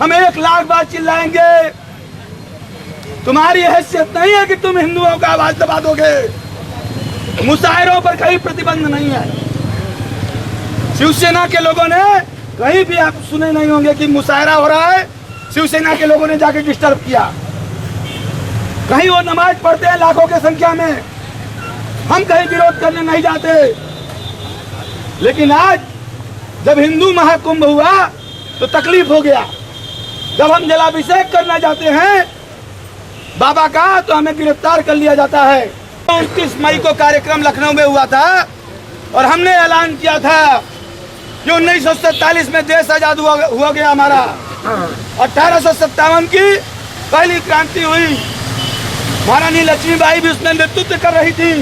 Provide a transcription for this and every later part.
हम 1 लाख बार चिल्लाएंगे। तुम्हारी हैसियत नहीं है कि तुम हिंदुओं का आवाज दबा दोगे। मुशायरों पर कहीं प्रतिबंध नहीं है। शिवसेना के लोगों ने कहीं भी आप सुने नहीं होंगे कि मुशायरा हो रहा है, शिवसेना के लोगों ने जाके डिस्टर्ब किया। कहीं वो नमाज पढ़ते हैं लाखों की संख्या में, हम कहीं विरोध करने नहीं जाते। लेकिन आज जब हिंदू महाकुंभ हुआ तो तकलीफ हो गया। जब हम जलाभिषेक करना जाते हैं बाबा का तो हमें गिरफ्तार कर लिया जाता है। 29 मई को कार्यक्रम लखनऊ में हुआ था और हमने ऐलान किया था कि 1947 में देश आजाद हुआ गया हमारा। 1857 की पहली क्रांति हुई, महारानी लक्ष्मीबाई भी उसमें नेतृत्व कर रही थी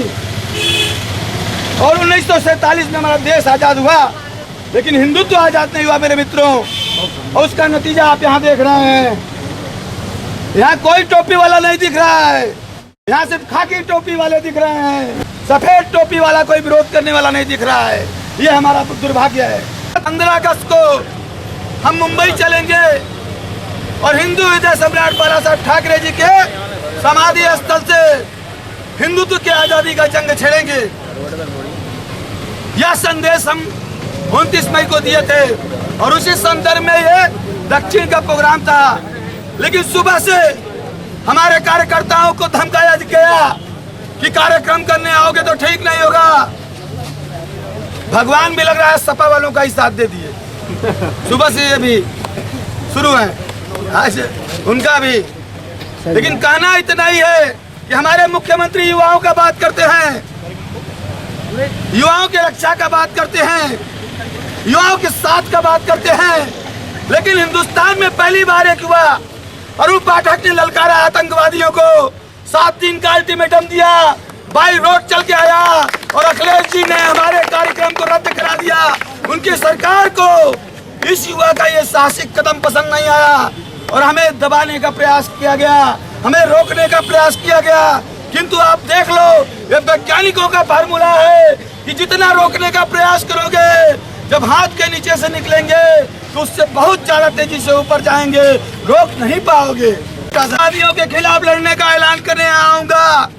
और 1947 में हमारा देश आजाद हुआ। लेकिन हिंदुत्व आजाद नहीं हुआ मेरे मित्रों, और उसका नतीजा आप यहाँ देख रहे हैं। यहाँ कोई टोपी वाला नहीं दिख रहा है, यहाँ सिर्फ खाकी टोपी वाले दिख रहे हैं। सफेद टोपी वाला कोई विरोध करने वाला नहीं दिख रहा है। ये हमारा दुर्भाग्य है। 15 अगस्त को हम मुंबई चलेंगे और हिंदू हृदय सम्राट बाला साहब ठाकरे जी के समाधि स्थल से हिंदुत्व की आजादी का जंग छेड़ेंगे। यह संदेश हम 29 मई को दिए थे और उसी संदर्भ में ये दक्षिण का प्रोग्राम था। लेकिन सुबह से हमारे कार्यकर्ताओं को धमकाया गया कि कार्यक्रम करने आओगे तो ठीक नहीं होगा। भगवान भी लग रहा है सपा वालों का ही साथ दे दिए। सुबह से ये भी शुरू है, आज उनका भी। लेकिन कहना इतना ही है कि हमारे मुख्यमंत्री युवाओं का बात करते हैं, युवाओं की रक्षा का बात करते हैं, युवाओं के साथ का बात करते हैं। लेकिन हिंदुस्तान में पहली बार एक युवा अरूप पाठक ने ललकारा आतंकवादियों को, 7 दिन का अल्टीमेटम दिया, बाई रोड चल के आया और अखिलेश जी ने हमारे कार्यक्रम को रद्द करा दिया। उनकी सरकार को इस युवा का ये साहसिक कदम पसंद नहीं आया और हमें दबाने का प्रयास किया गया, हमें रोकने का प्रयास किया गया। किंतु आप देख लो, ये वैज्ञानिकों का फार्मूला है कि जितना रोकने का प्रयास करोगे, जब हाथ के नीचे से निकलेंगे तो उससे बहुत ज्यादा तेजी से ऊपर जाएंगे, रोक नहीं पाओगे। आतंकवादियों के खिलाफ लड़ने का ऐलान करने आऊंगा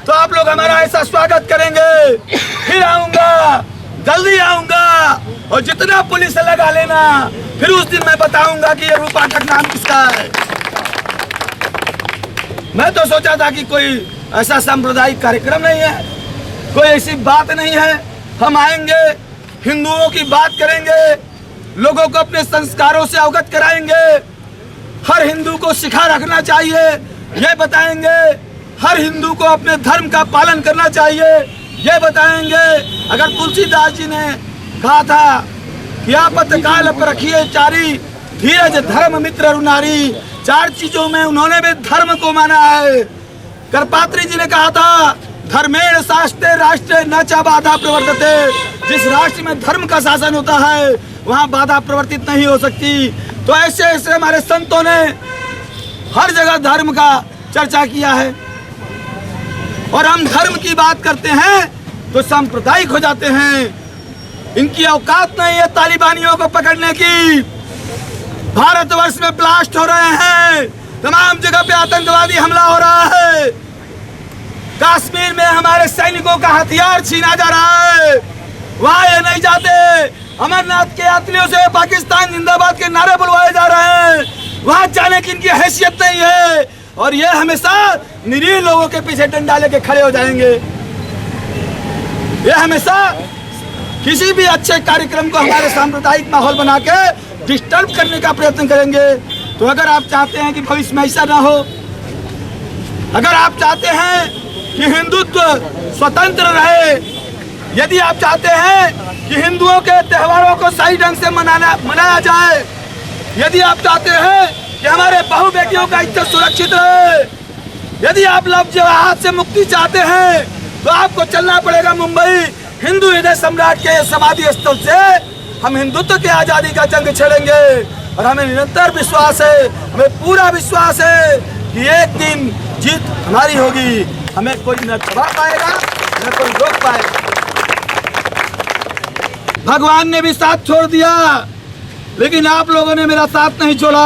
तो आप लोग हमारा ऐसा स्वागत करेंगे। फिर आऊंगा, जल्दी आऊंगा और जितना पुलिस लगा लेना, फिर उस दिन मैं बताऊंगा कि ये रूप पाठक नाम किसका है। मैं तो सोचा था कि कोई ऐसा सांप्रदायिक कार्यक्रम नहीं है, कोई ऐसी बात नहीं है। हम आएंगे, हिंदुओं की बात करेंगे, लोगों को अपने संस्कारों से अवगत कराएंगे, हर हिंदू को सिखा रखना चाहिए, ये बताएंगे। हर हिंदू को अपने धर्म का पालन करना चाहिए, ये बताएंगे। अगर तुलसीदास जी ने कहा था कि आपत्काल पर रखिए चारी, धीरज धर्म मित्र नारी, 4 चीजों में उन्होंने भी धर्म को माना है। करपात्री जी ने कहा था धर्मेण शास्त्रे राष्ट्रे न च बाधा प्रवर्तते। जिस राष्ट्र में धर्म का शासन होता है वहाँ बाधा प्रवर्तित नहीं हो सकती। तो ऐसे ऐसे हमारे संतों ने हर जगह धर्म का चर्चा किया है और हम धर्म की बात करते हैं तो सांप्रदायिक हो जाते हैं। इनकी औकात नहीं है तालिबानियों को पकड़ने की। भारतवर्ष में ब्लास्ट हो रहे हैं, तमाम जगह पे आतंकवादी हमला हो रहा है। कश्मीर में हमारे सैनिकों का हथियार छीना जा रहा है, वहाँ ये नहीं जाते। अमरनाथ के यात्रियों से पाकिस्तान जिंदाबाद के नारे बुलवाए जा रहे हैं, वहाँ जाने की इनकी हैसियत नहीं है और ये हमेशा निरीह लोगों के पीछे डंडा लेके खड़े हो जाएंगे। ये हमेशा किसी भी अच्छे कार्यक्रम को हमारे सांप्रदायिक माहौल बना के डिस्टर्ब करने का प्रयत्न करेंगे। तो अगर आप चाहते हैं कि भविष्य में ऐसा ना हो, अगर आप चाहते हैं कि हिंदुत्व स्वतंत्र रहे, यदि आप चाहते हैं कि हिंदुओं के त्योहारों को सही ढंग से मनाया जाए, यदि आप चाहते हैं कि हमारे बहु बेटियों का इज्जत सुरक्षित रहे, यदि आप लव जिहाद से मुक्ति चाहते हैं तो आपको चलना पड़ेगा मुंबई। हिंदू हृदय सम्राट के समाधि स्थल से हम हिंदुत्व की आजादी का जंग छेड़ेंगे और हमें निरंतर विश्वास है, हमें पूरा विश्वास है कि एक दिन जीत हमारी होगी। हमें कोई न दबा पाएगा न कोई रोक पाएगा। भगवान ने भी साथ छोड़ दिया, लेकिन आप लोगों ने मेरा साथ नहीं छोड़ा।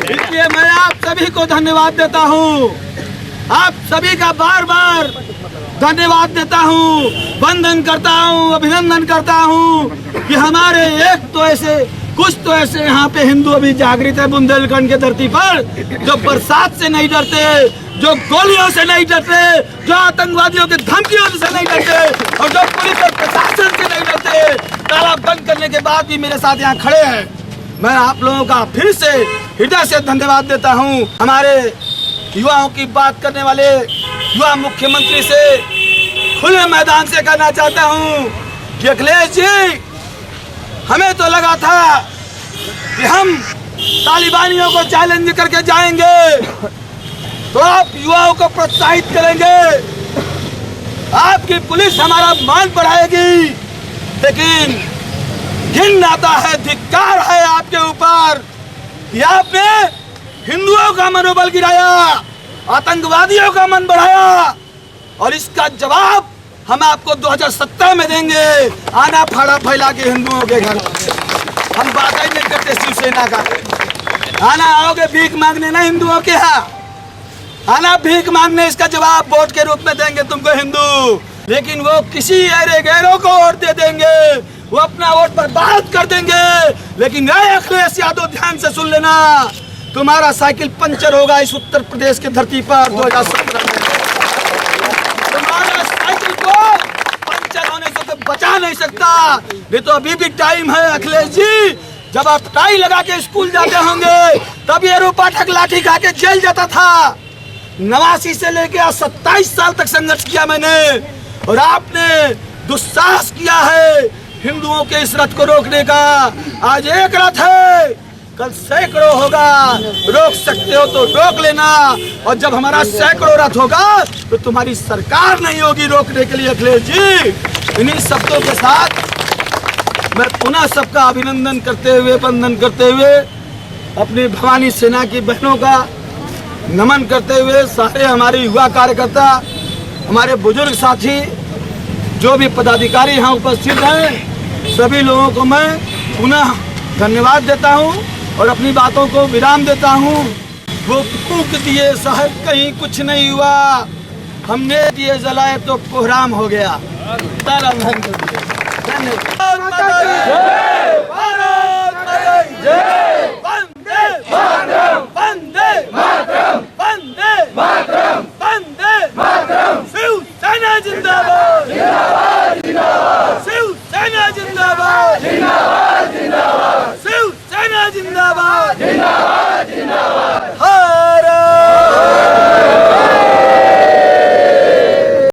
इसलिए मैं आप सभी को धन्यवाद देता हूँ, आप सभी का बार बार धन्यवाद देता हूँ, वंदन करता हूँ, अभिनंदन करता हूँ कि हमारे कुछ तो ऐसे यहाँ पे हिंदू अभी जागृत है बुंदेलखंड के धरती पर, जो बरसात से नहीं डरते, जो गोलियों से नहीं डरते, जो आतंकवादियों की धमकियों से नहीं डरते और जो पुलिस और प्रशासन से नहीं डरते। ताला बंद करने के बाद भी मेरे साथ यहाँ खड़े हैं। मैं आप लोगों का फिर से हृदय से धन्यवाद देता हूँ। हमारे युवाओं की बात करने वाले युवा मुख्यमंत्री से खुले मैदान से कहना चाहता हूँ कि अखिलेश जी, हमें तो लगा था कि हम तालिबानियों को चैलेंज करके जाएंगे तो आप युवाओं को प्रोत्साहित करेंगे, आपकी पुलिस हमारा मान बढ़ाएगी, लेकिन घिन आता है, धिक्कार है आपके ऊपर कि आपने हिंदुओं का मनोबल गिराया, आतंकवादियों का मन बढ़ाया और इसका जवाब हम आपको 2017 में देंगे। आना फाड़ा फैला के हिंदुओं के घर, हम बात ही नहीं करते शिवसेना का। आना आओगे भीख मांगने ना हिंदुओं के यहाँ, आना भीख मांगने, इसका जवाब वोट के रूप में देंगे तुमको हिंदू। लेकिन वो किसी ऐरे गैरों को वोट दे देंगे, वो अपना वोट बर्बाद कर देंगे। लेकिन अखिलेश यादव, ध्यान से सुन लेना, तुम्हारा साइकिल पंचर होगा इस उत्तर प्रदेश की धरती पर 2017 में। तुम्हारा साइकिल को पंचर होने से तो बचा नहीं सकता। ये तो अभी भी टाइम है अखिलेश जी, जब आप टाई लगा के स्कूल जाते होंगे तब ये पाठक लाठी खा के जेल जाता था। 89 से लेके आज 27 साल तक संघर्ष किया मैंने, और आपने दुस्साहस किया है हिंदुओं के इस रथ को रोकने का। आज एक रथ है, कल सैकड़ों होगा, रोक सकते हो तो रोक लेना, और जब हमारा सैकड़ों रथ होगा तो तुम्हारी सरकार नहीं होगी रोकने के लिए। अखिलेश जी, इन्हीं शब्दों के साथ मैं पुनः सबका अभिनंदन करते हुए, वंदन करते हुए, अपनी भवानी सेना की बहनों का नमन करते हुए, सारे हमारे युवा कार्यकर्ता, हमारे बुजुर्ग साथी, जो भी पदाधिकारी यहाँ उपस्थित हैं, सभी लोगों को मैं पुनः धन्यवाद देता हूँ और अपनी बातों को विराम देता हूँ। वो फूंक दिए साहब कहीं कुछ नहीं हुआ, हमने दिए जलाए तो कोहराम हो गया। शिवसेना जिंदाबाद, शिवसेना जिंदाबाद, शिवसेना जिंदाबाद।